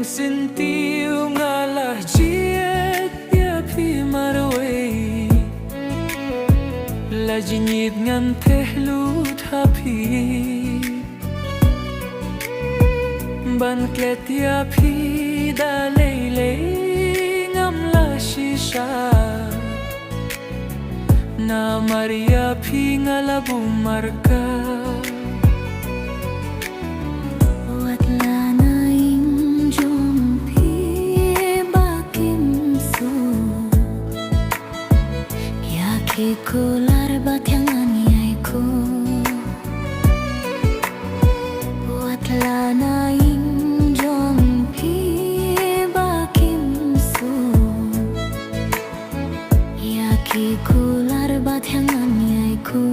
sentiu ngalah jiet dia pi marway la jinyib ngan tehlut hapi ban klet ya pi da lele ngam la shisha na maria pi ngalabu marka Kular batyang anyaiku buat lana ing jompi bakim su yaki kular batyang anyaiku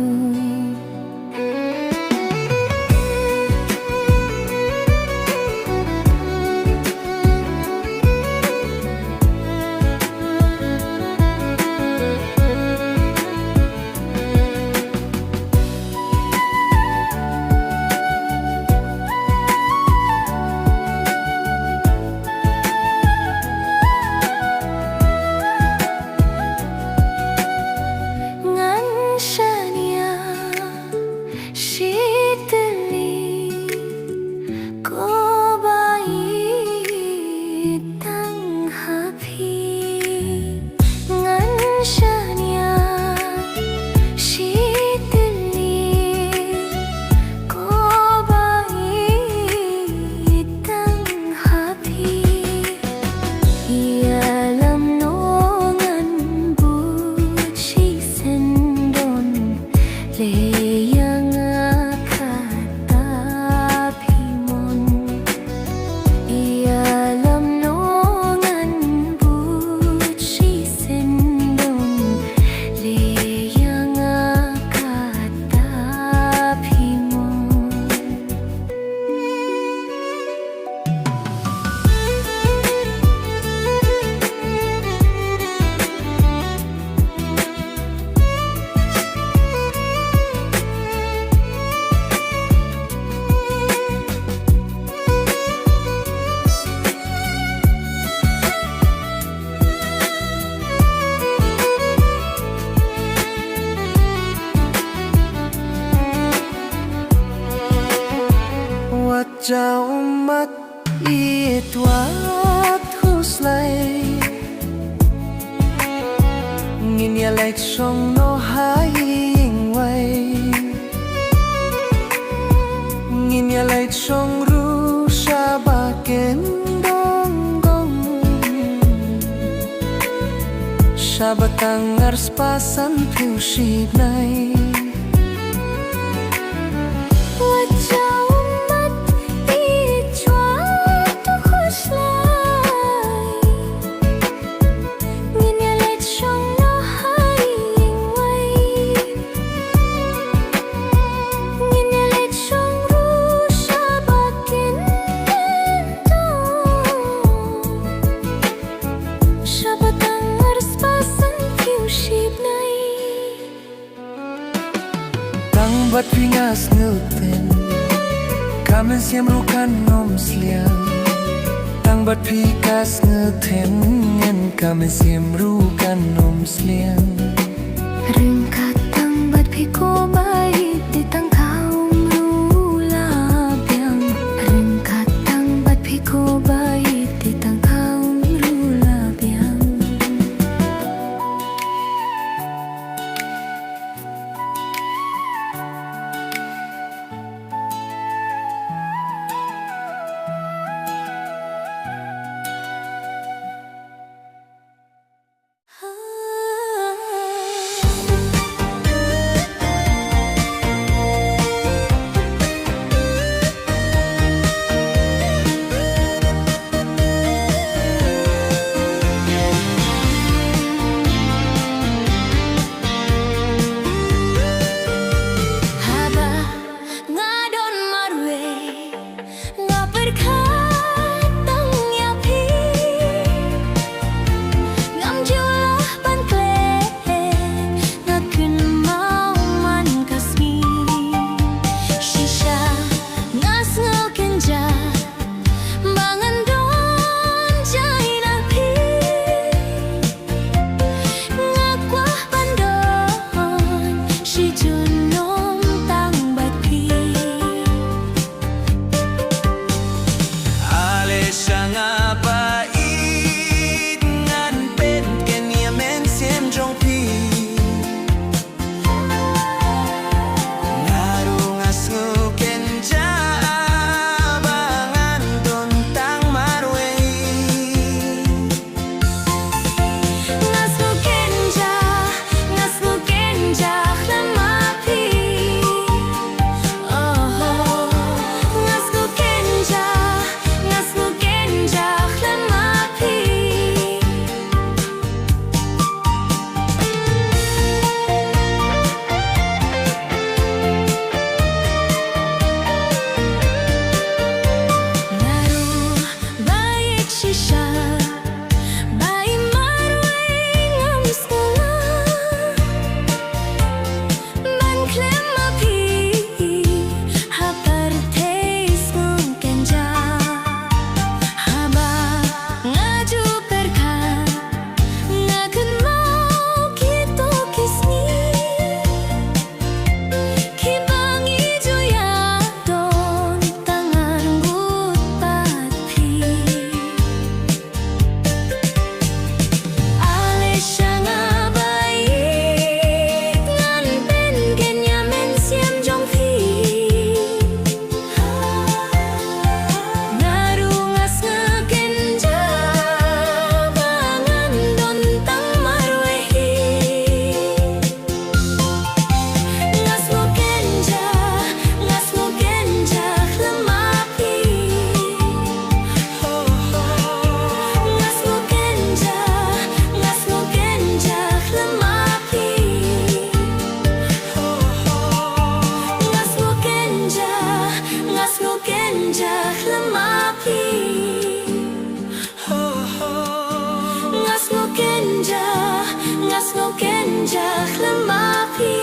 Jaumat itwat huslay ngin ya lek song no haing way ngin ya lek song ru shabaken dong gong shabatang ars pasan piu shibnay Bat pingas nguten kamen siam rukan nom sliang tang bat pikas nguten ngen kamen siam rukan nom sliang ringkat tang bat piko bait di tang kaum rula biang ringkat tang bat piko bait di tang kaum rula biang Malaysia Bai marway ngam skala Man klem api Hapar teis mungkin ja Haba ngaju perkan Ngakan mau kita kisni Kibang ijo ya don tangan gut patpi Malaysia ngabait ngan pen kenya men siam jong phi Narungas ngakenja bangan don tang marwehi Ngas mo kenja lemapi Ngas mo kenja lemapi Ngas mo kenja lemapi Ngas mo kenja lemapi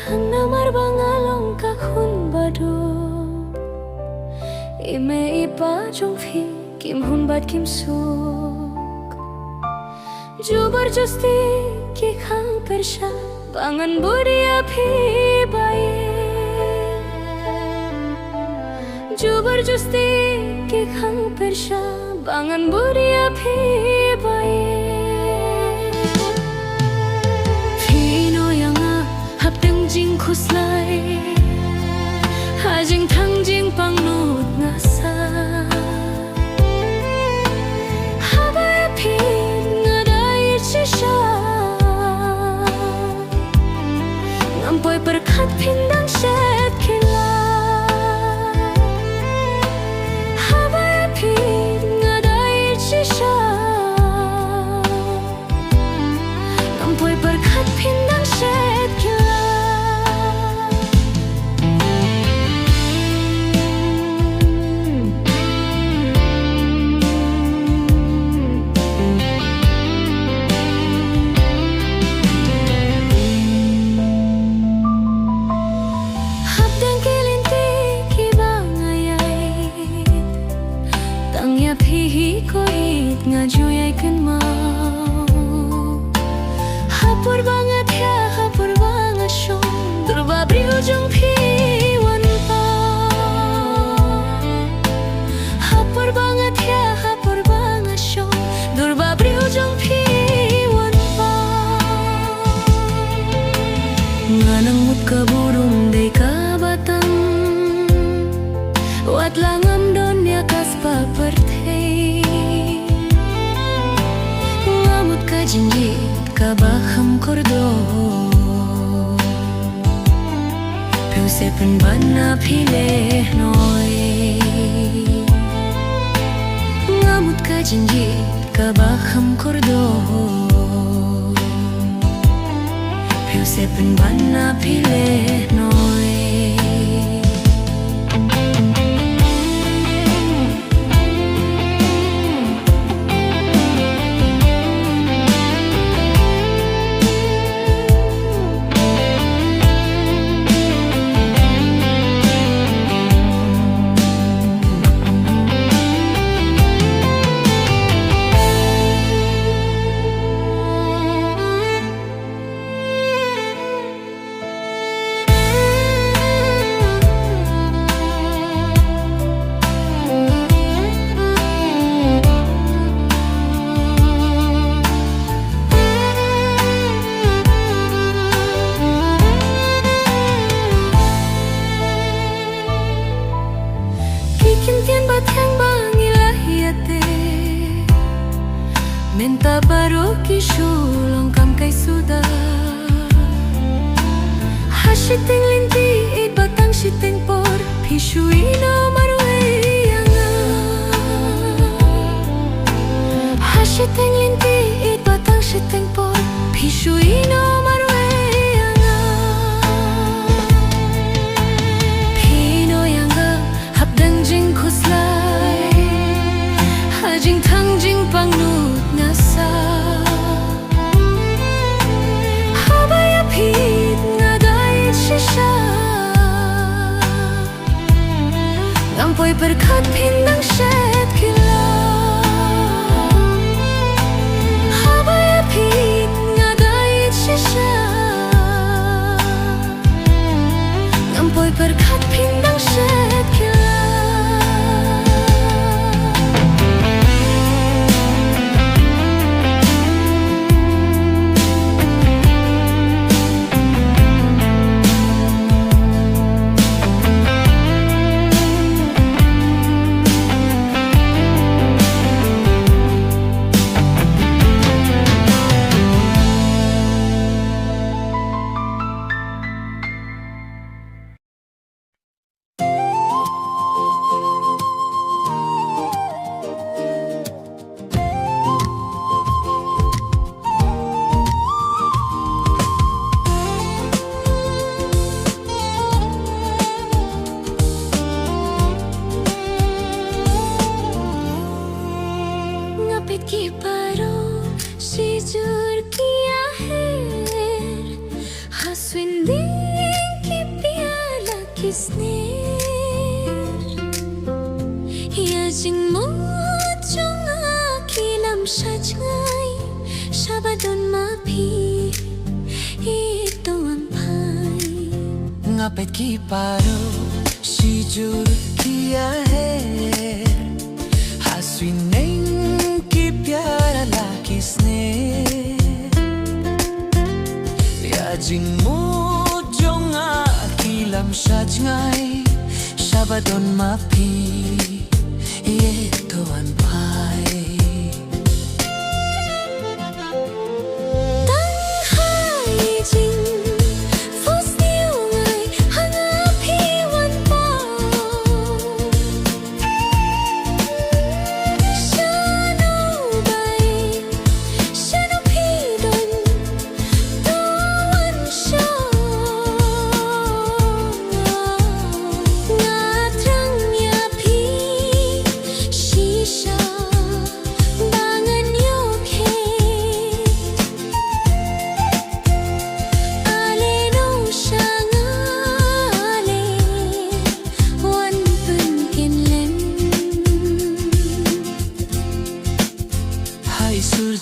Tanamar bangalong kakhun badu Ime ipa jong phi kim hun bad kim suk Jubar justi ki khang persha bangan budia phi baye Jubar justi ki khang persha bangan budia phi baye Jing khuslai hajing thang jing pang nut ngasa habai phin ngadai chisha ngampoi perkhat phindang shet khila habai phin ngadai chisha ngampoi perkhat phindang shet khila Ngajuyay kan mau Hapur banget ya, hapur banget syong Durba briujung piwan pa Hapur banget ya, hapur banget syong Durba briujung piwan pa Nganang mut kaburung day kabatang Wat langam don ya kaspa pertay Jinjit ka baham kordo Puse pen bana pile noi Ngamut ka jinjit ka baham kordo Puse pen bana pile noi tak baru kisulong kam kay suda Hashiting linti it batang shiting por Pishui no maruayanga Hashiting linti it batang shiting por Pishui no maruayanga Pino yanga habdang jing kuslay Hajing thang jing pangnut nasa Habaya pit nga dahil shisha Ngampoy berkat pindang syed kila Habaya pit nga dahil shisha Ngampoy berkat pindang syed kila की पारो सिजुर किया है हंसविंदी की प्याला किसने या जिंगमो चुंगा किलम सजगाई शाबादोन माफी itu ampai ngapet ki paro sijur kia hai haswineng प्यारा ला किसने या जिंगमो जोंगा किलम सजगाई शाबादोन माफी ये तो अनपाई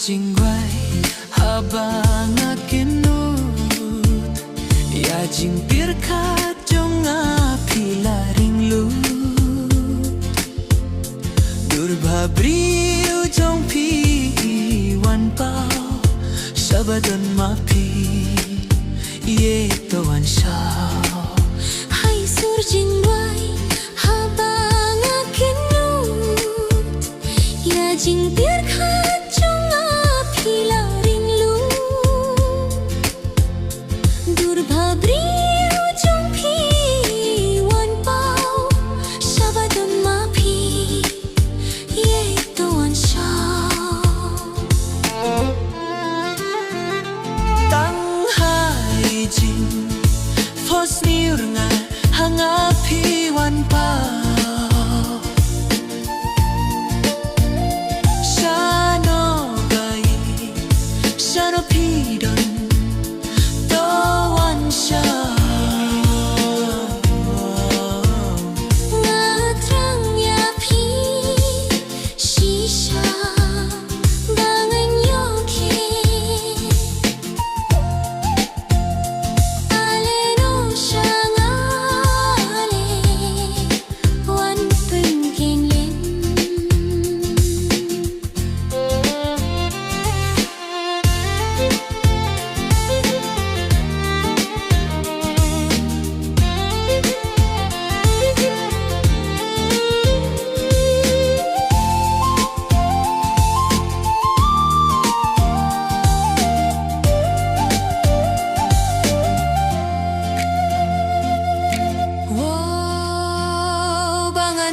Jingwai habang akinut ya jing pirkat jonga pilaring lu durba briu jong pi wan pao sabadon mapi ye to wan shao hai sur jingwai habang akinut ya jing pirkat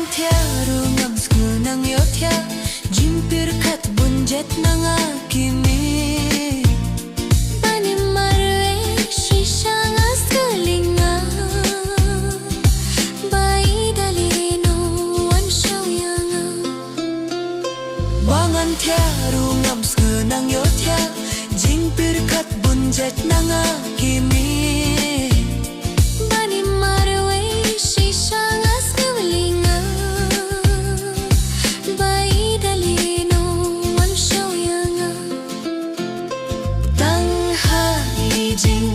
tiaru ngam sku nang yotia jimpir kat bunjet nang akimi Bani marwe shishanga skalinga Bai dalino wan shoyanga Bangan tiaru ngam sku nang yotia jimpir kat bunjet nang akimi Bani marwe shishanga skalinga Bai dalino wan shoyanga Tang hai jing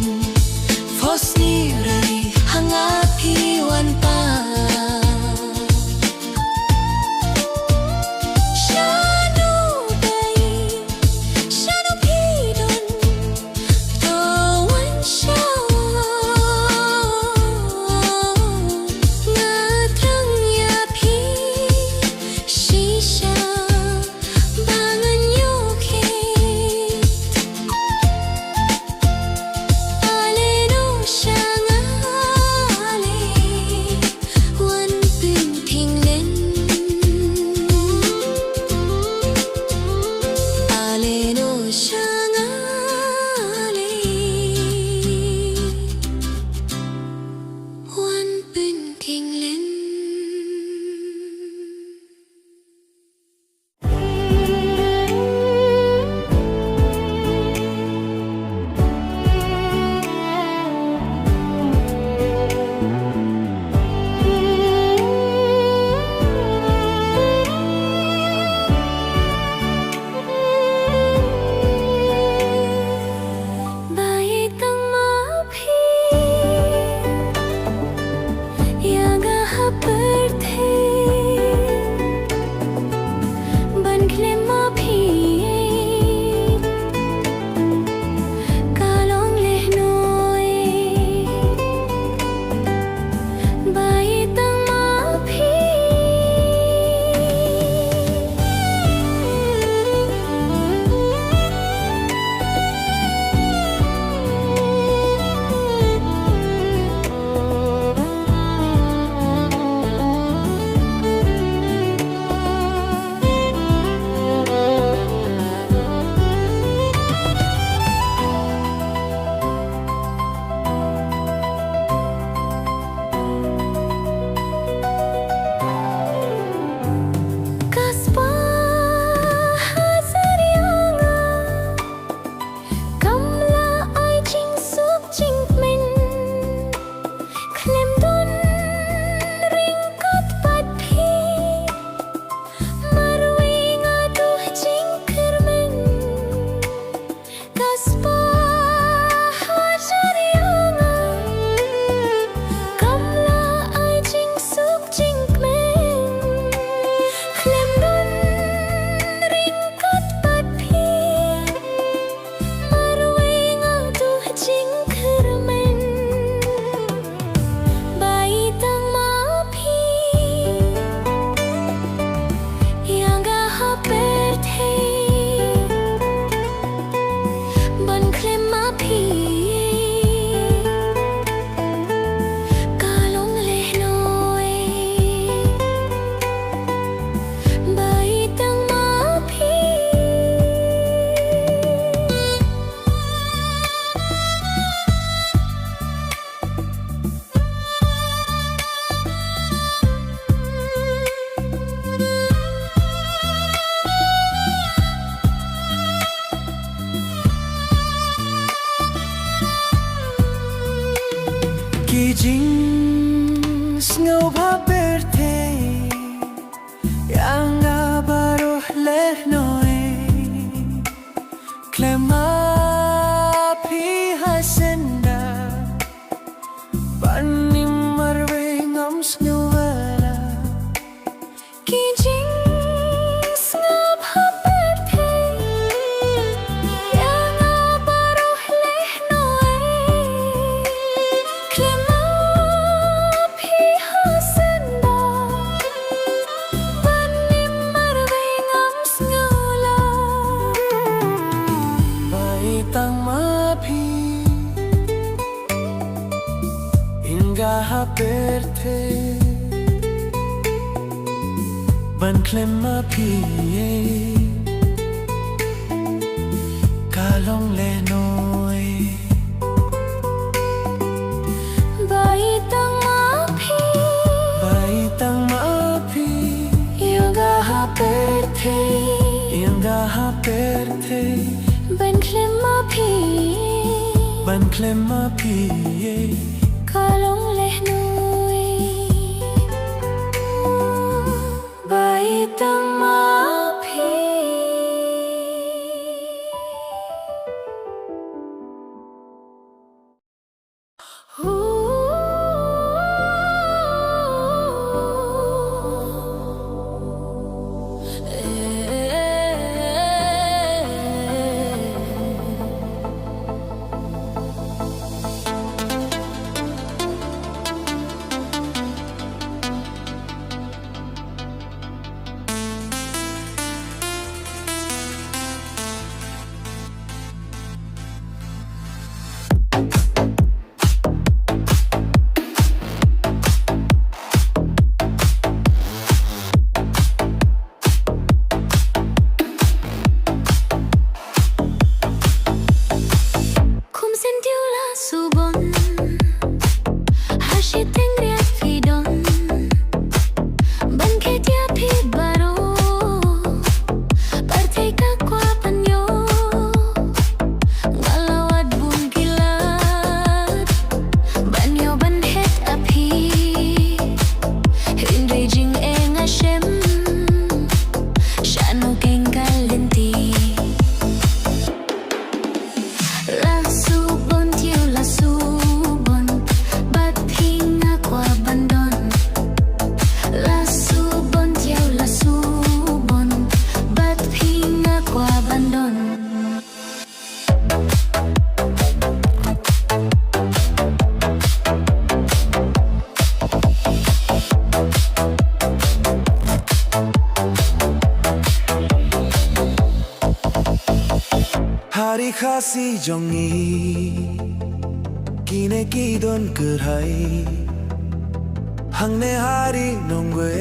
fosni ri hangapi wan pa Shanu pidon to wan Ban klemma pie Kalong le noi Baitang mapi Baitang maapi Yoga haperte Inga haperte Ban klemma pi Ban klemma pie Kalong lehnoi Baitang mapi Hari khasi jongi Kine kidon kerhai Hangne hari nongwe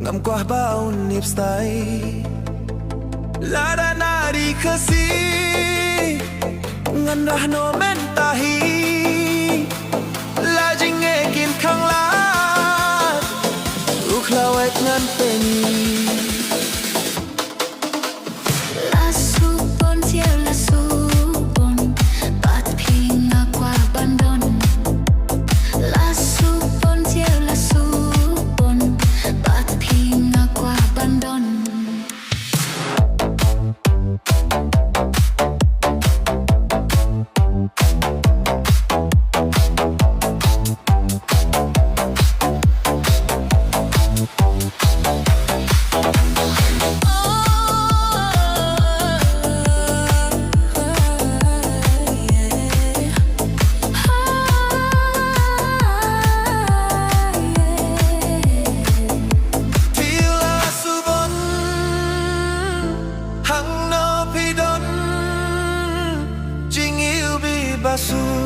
Ngam kuah baun nipstai Lada nari khasi Ngan rah no mentahi Lajing ekin khang lat Ukhlawek ngan pengi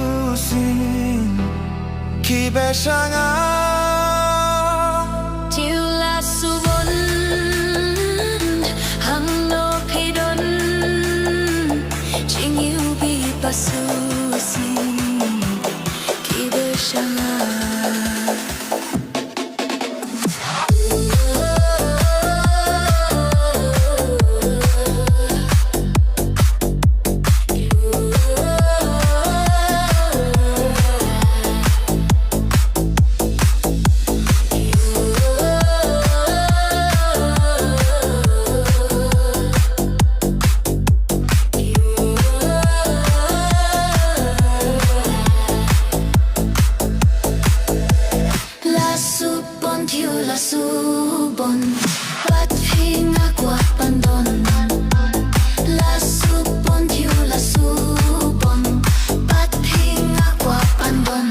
Basusin ki besanga Tiula subon hang no pidon Jing you be basusin ki besanga Subon bat hinga kwa pandon la subon tiu la subon bat hinga kwa pandon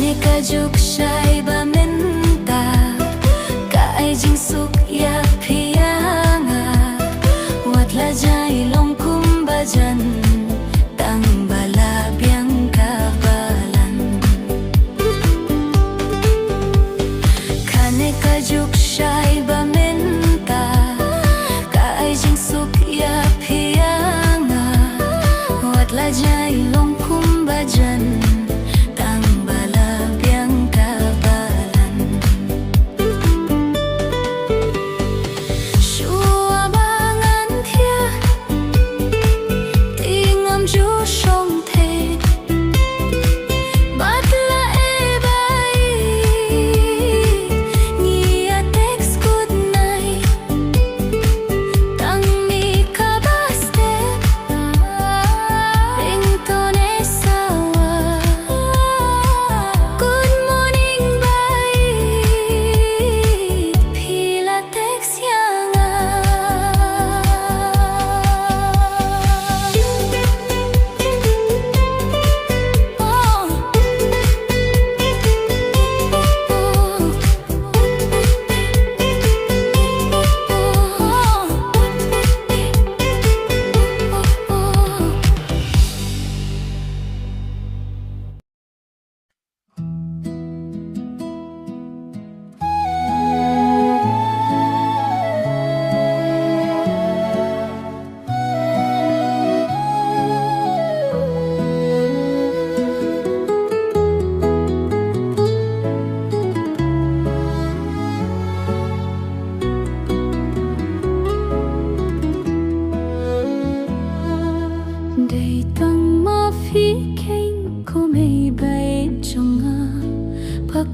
Kaneka juk shai ba menta ka ai jing suk ya pianga wat la jai long kum ba jan tang bala biang ka balan Kaneka juk shai ba menta ka ai jing suk ya pianga wat la jai long kum ba jan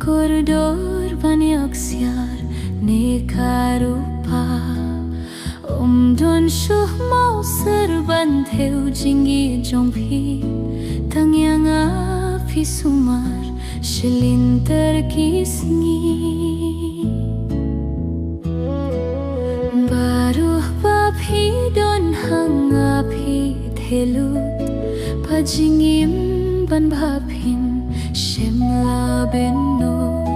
Koridor banyak siar nekarupa don syuh mau serban theo jinggi jongpi tangyang api sumar selinter kisngi baruh bapi don hang api thelut pajingim ban bapin shemla benot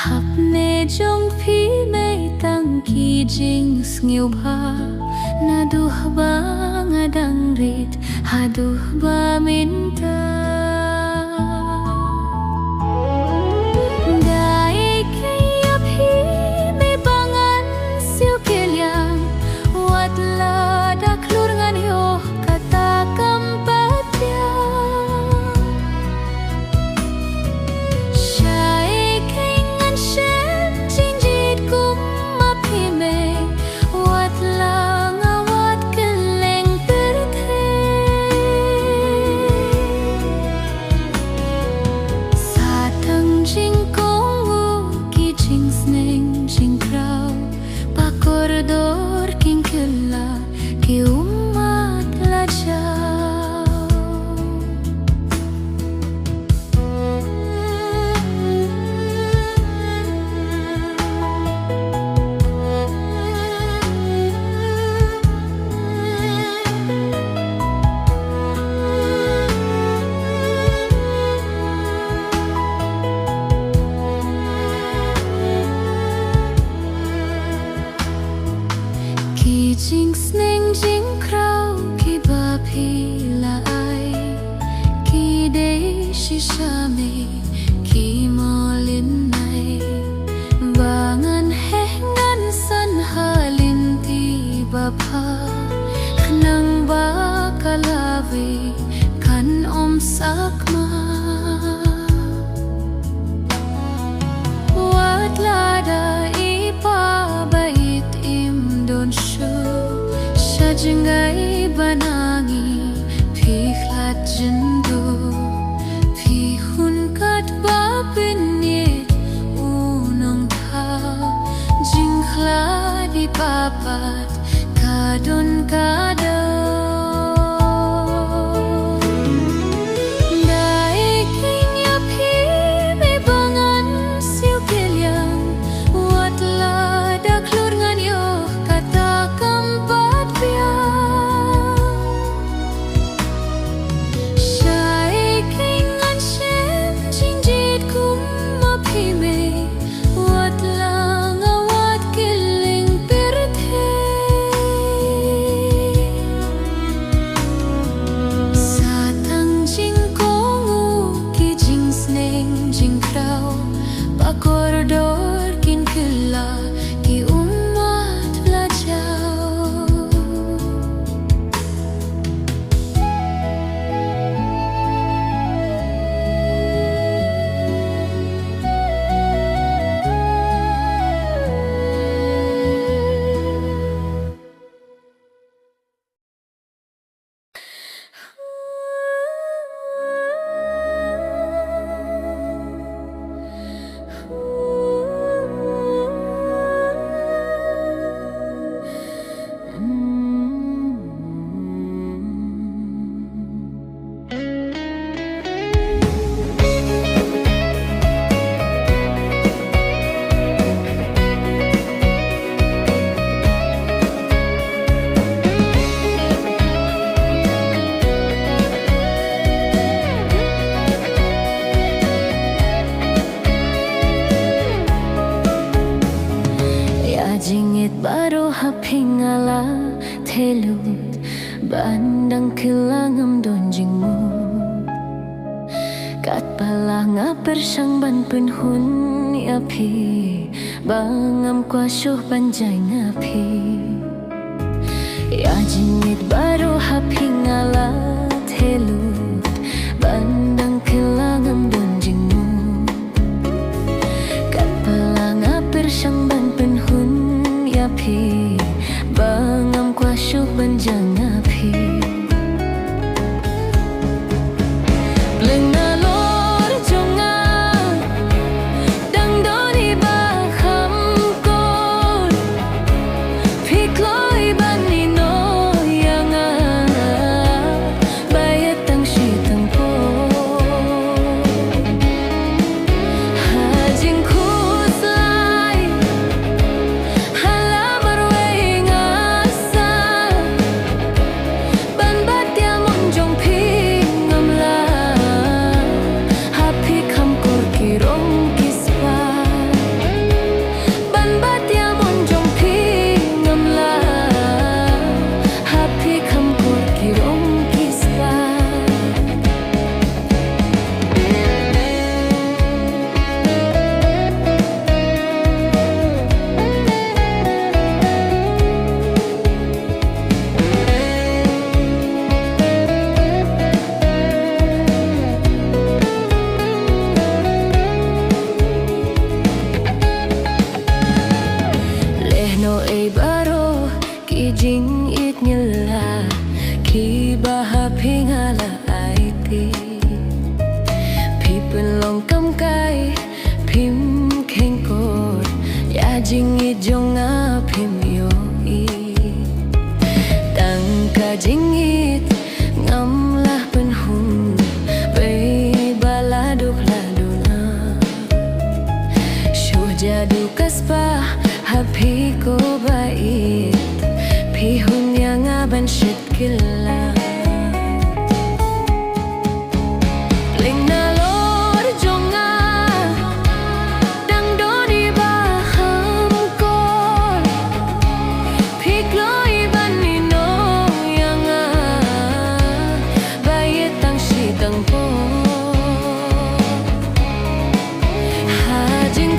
hapne jong phi mei tang ki jing sngeu bha na duh ba ngadang rit haduh ba minta dai ke ya phi me bangan siu keliang wat la da klur ngan yo kata kampat ya jing sneng jing krau ki ba phi la ai ki de shisha me ki molin nai bangan he ngan san halin ti ba pha khnang ba kalawe kan om sak ma wat la da ipa bait im don shu Jingai banangi phi khlat jindu phi hun kat ba pinye unong tha jing khladi papat kadon kada hapingala telut bandang kilangam donjingmu kat palang persang ban penhun api bangam kuasyuh panjai ngapi ya jingit baru hapingala telut bandang kilangam donjingmu kat palang persang ban penhun api bangam kuasyuh panjai ngapi baro ki jing it nyela ki bahapingala aiti pi penlong kam kai pim kengkor ya jing it jonga pim yo i tang ka jing it ngam lah penhun bei baladuk laduna shu jadu kaspa happy ko bait pihun yang aban shit kila ling na lor jonga dang doni baham kor pikloi banino yang bait tang shi tang po hajing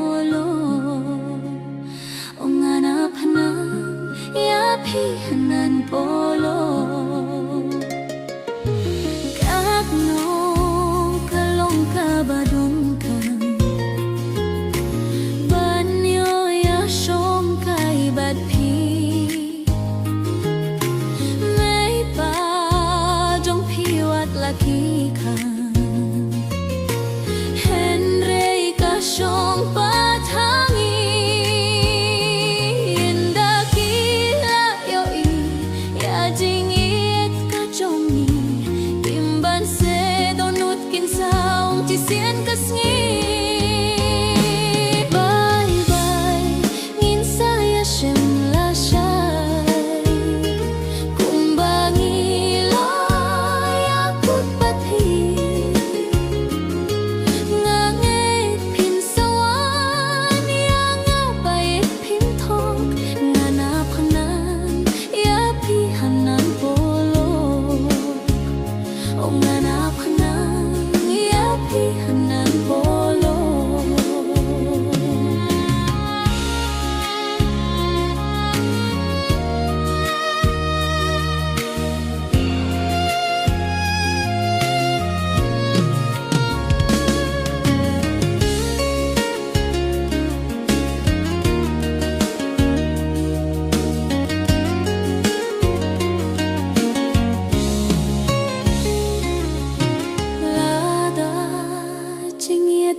polo Ông ngana panang ya pi hanan polo Các nô kalong kabadong kang Banyo ya som kai bad pi May pa jong piwat laki kang Henry ka siyong patangin Dakila yoi ya jingit ka jongi Kimban se donut kinsaong tisien kasngi Bye bye ngin saya shem la shay Kumbangi loy akut pati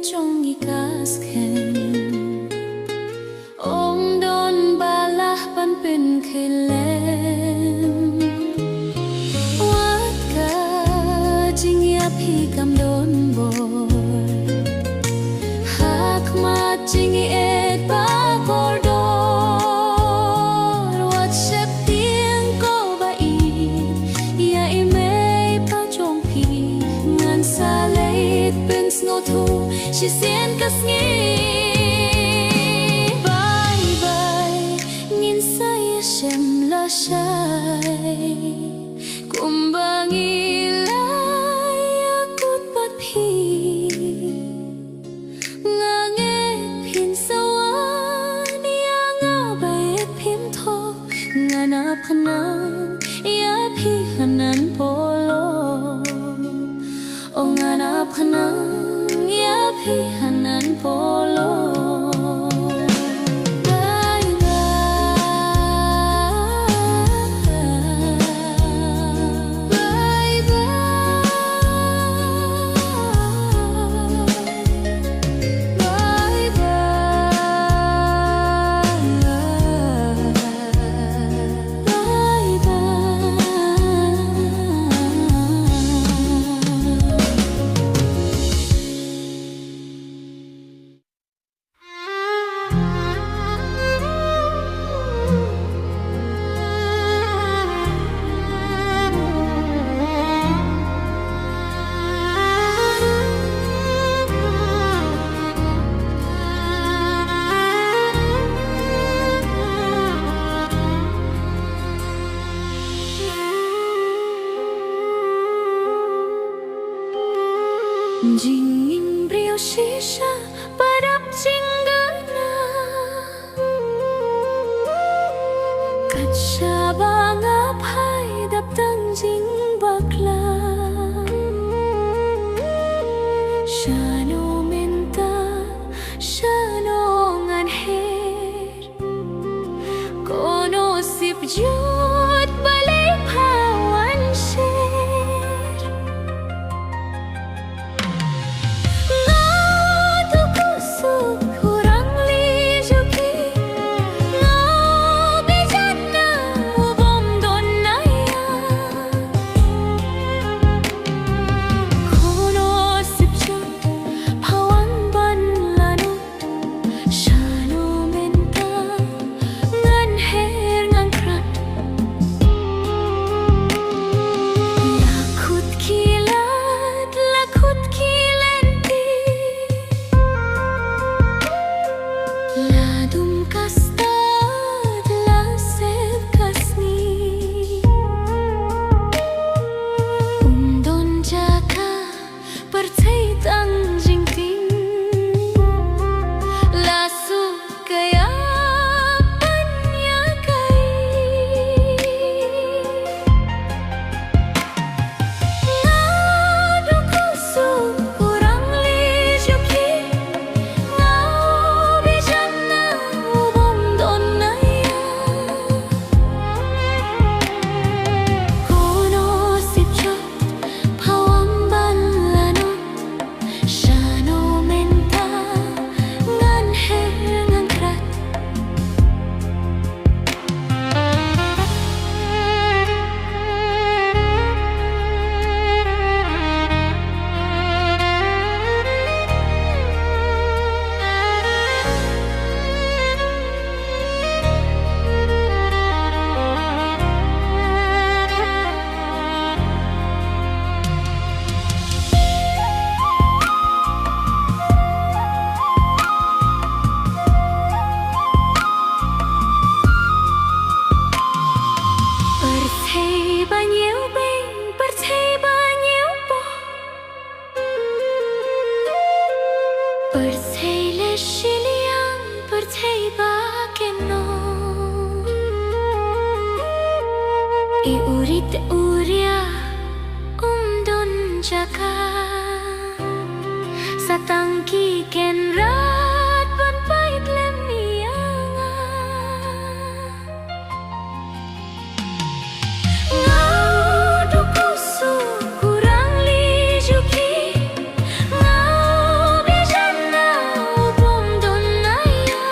trong ikas khen Ông đôn ba lah ban pin khelem Wat ka jing ya pi kam don boy Hak ma jing et ba kordor Wat shep tiếng ko ba in Ya imei pa jong pi Ngan sa leit bên snow thu She sien kasngi Bye bye ngin saya shem la shay Kumbangi lai akut pat pi Ngange pin sawan ya nga bayet pim tho Ngana panang ya pi hanan polo O ngana panang ya pi hanan polo Bye bye Bye bye Bye bye Jingin brio shisha padap jinggana Kacha banga phai dap tang jing bakla Shano menta shano ngan her Kono sip jut balay pawan sher Percaya tang jing ting La keno Iurit uria don jaka Satangki ken rat ban pait lemianga Ngau du puso kurang lijuki Ngau bijan na bom don naya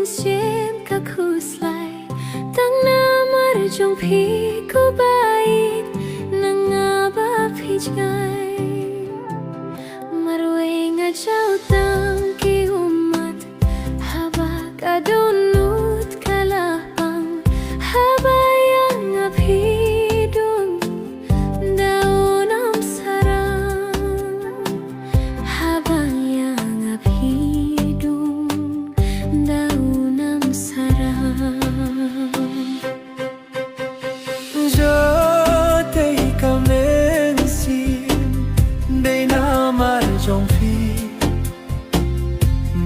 siem kakuslay tang na marjong pi ko bait nangaba pijgay marway nga jaw tang ki umat habag adunut kalapang habayang nga pidong daunam sarang habayang nga pidong daunam sarang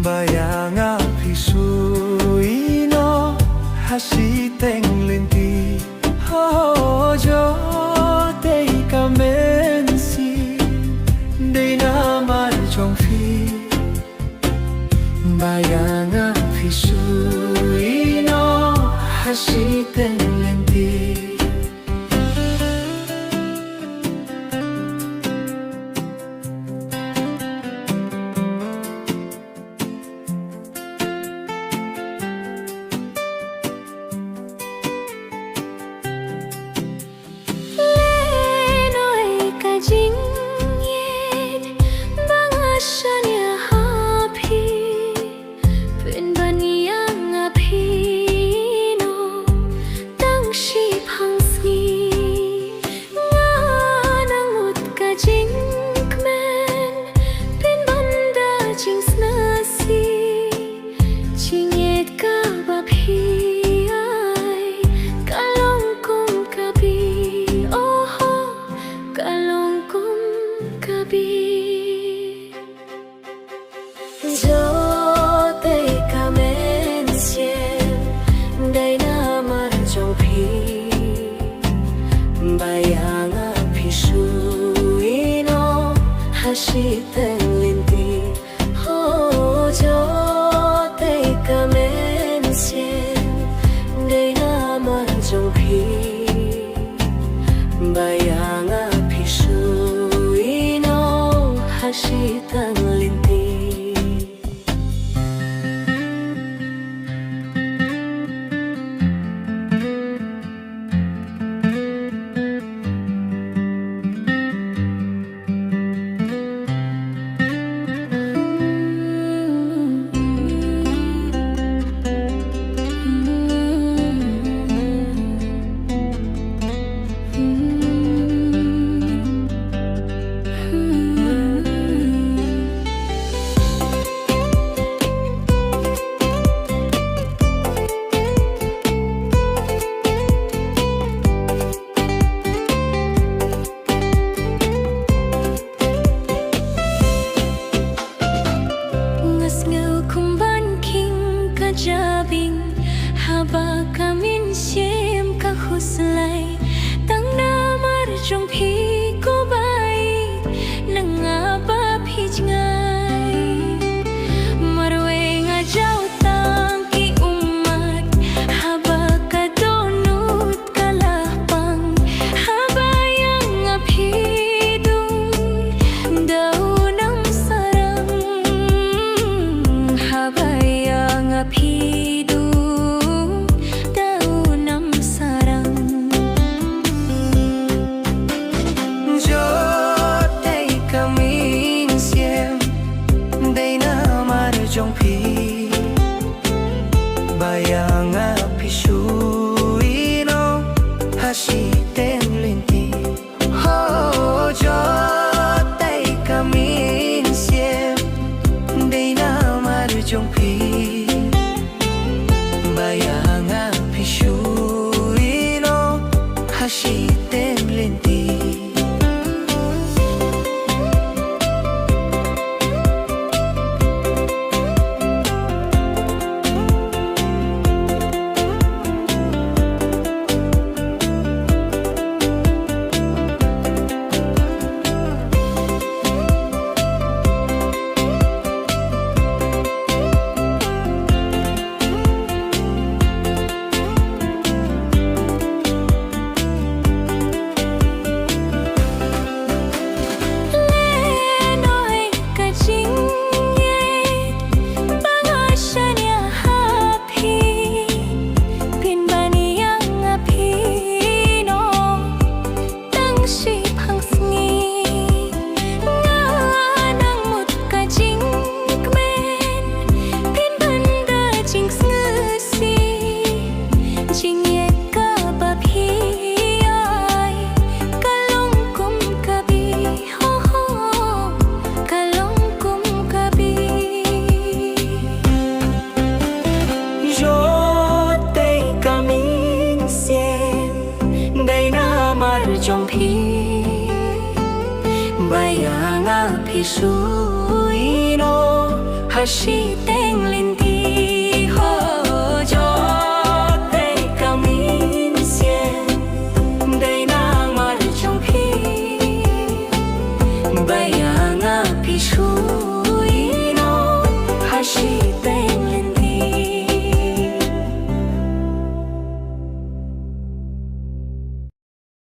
bayang api suino hasiteng linti ho jo te kamensi de na mar chong phi bayang api suino hasiteng linti bayang api suino hasiteng linti ho jo te kamen sien de na mar jong phi bayang api suino hasiteng linti jabing haba kamin siem kahuslay tang na marjong phi ko bait nangaba phijngai marwe nga jaw tang ki umat haba kadonut kalapang habayang nga phidung daunam sarang habayang nga pidung daunam sarang jo te kamin siem de na mar jong phi bayang api suino hasiteng linti ho jo te kamin siem de na mar jong phi bayang api suino hasiteng linti suy no ha shi teng linh ti ho cho tây cao min xiên đây nàng mà trong khi bay